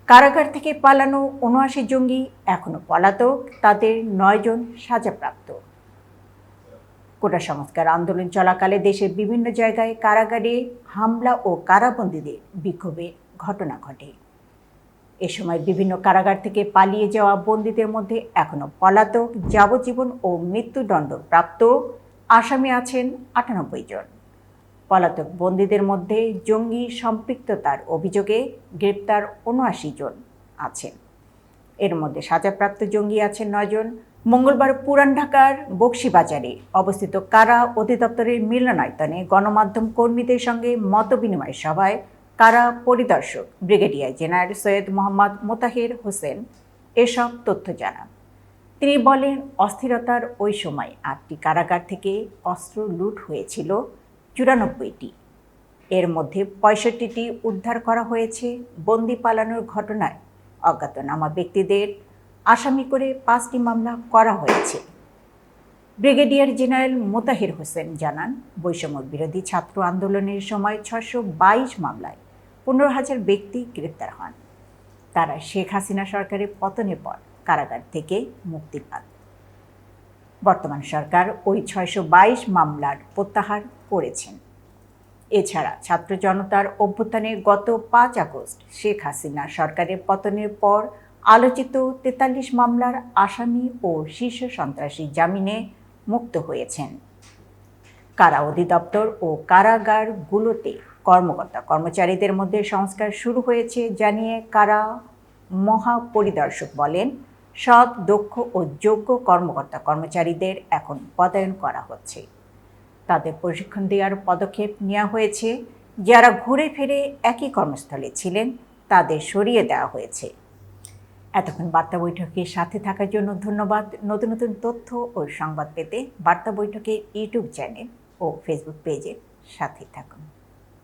কারাগার থেকে পালানো ৭৯ জঙ্গি এখনো পলাতক, তাদের ৯ জন সাজাপ্রাপ্ত। কোটা সংস্কার আন্দোলন চলাকালে দেশের বিভিন্ন জায়গায় কারাগারে হামলা ও কারাবন্দীদের বিক্ষোভের ঘটনা ঘটে। এ সময় বিভিন্ন কারাগার থেকে পালিয়ে যাওয়া বন্দীদের মধ্যে এখনো পলাতক, যাবজ্জীবন ও মৃত্যুদণ্ডপ্রাপ্ত আসামি আছেন ৯৮ জন। পলাতক বন্দীদের মধ্যে জঙ্গি সম্পৃক্ততার অভিযোগে গ্রেপ্তার ৭৯ জন আছেন। এর মধ্যে সাজাপ্রাপ্ত জঙ্গি আছেন ৯ জন। মঙ্গলবার পুরান ঢাকার বকশীবাজারে অবস্থিত কারা অধিদপ্তরের মিলনায়তনে গণমাধ্যম কর্মীদের সঙ্গে মতবিনিময় সভায় কারা পরিদর্শক ব্রিগেডিয়ার জেনারেল সৈয়দ মোহাম্মদ মোতাহের হোসেন এসব তথ্য জানান। তিনি বলেন, অস্থিরতার ওই সময় ৮টি কারাগার থেকে অস্ত্র লুট হয়েছিল ৯৪টি। এর মধ্যে ৬৫টি উদ্ধার করা হয়েছে। বন্দি পালানোর ঘটনায় অজ্ঞাতনামা ব্যক্তিদের আসামি করে ৫টি মামলা করা হয়েছে। ব্রিগেডিয়ার জেনারেল মোতাহের হোসেন জানান, বৈষম্য বিরোধী ছাত্র আন্দোলনের সময় ৬২২ মামলায় ১৫,০০০ ব্যক্তি গ্রেপ্তার হন। তারা শেখ হাসিনা সরকারের পতনের পর কারাগার থেকে মুক্তি পান। বর্তমান সরকার ওই ৬২২ মামলার প্রত্যাহার করেছেন। এছাড়া ছাত্র জনতার অভ্যুত্থানে গত ৫ আগস্ট শেখ হাসিনা সরকারের পতনের পর আলোচিত ৪৩ মামলার আসামি ও শীর্ষ সন্ত্রাসী জামিনে মুক্ত হয়েছেন। কারা অধিদপ্তর ও কারাগারগুলোতে কর্মকর্তা কর্মচারীদের মধ্যে সংস্কার শুরু হয়েছে জানিয়ে কারা মহাপরিদর্শক বলেন, সৎ, দক্ষ ও যোগ্য কর্মকর্তা কর্মচারীদের এখন পদায়ন করা হচ্ছে। তাদের প্রশিক্ষণ দেওয়ার পদক্ষেপ নেওয়া হয়েছে। যারা ঘুরে ফিরে একই কর্মস্থলে ছিলেন তাদের সরিয়ে দেওয়া হয়েছে। এতক্ষণ বার্তা বৈঠকের সাথে থাকার জন্য ধন্যবাদ। নতুন নতুন তথ্য ও সংবাদ পেতে বার্তা বৈঠকের ইউটিউব চ্যানেল ও ফেসবুক পেজের সাথে থাকুন।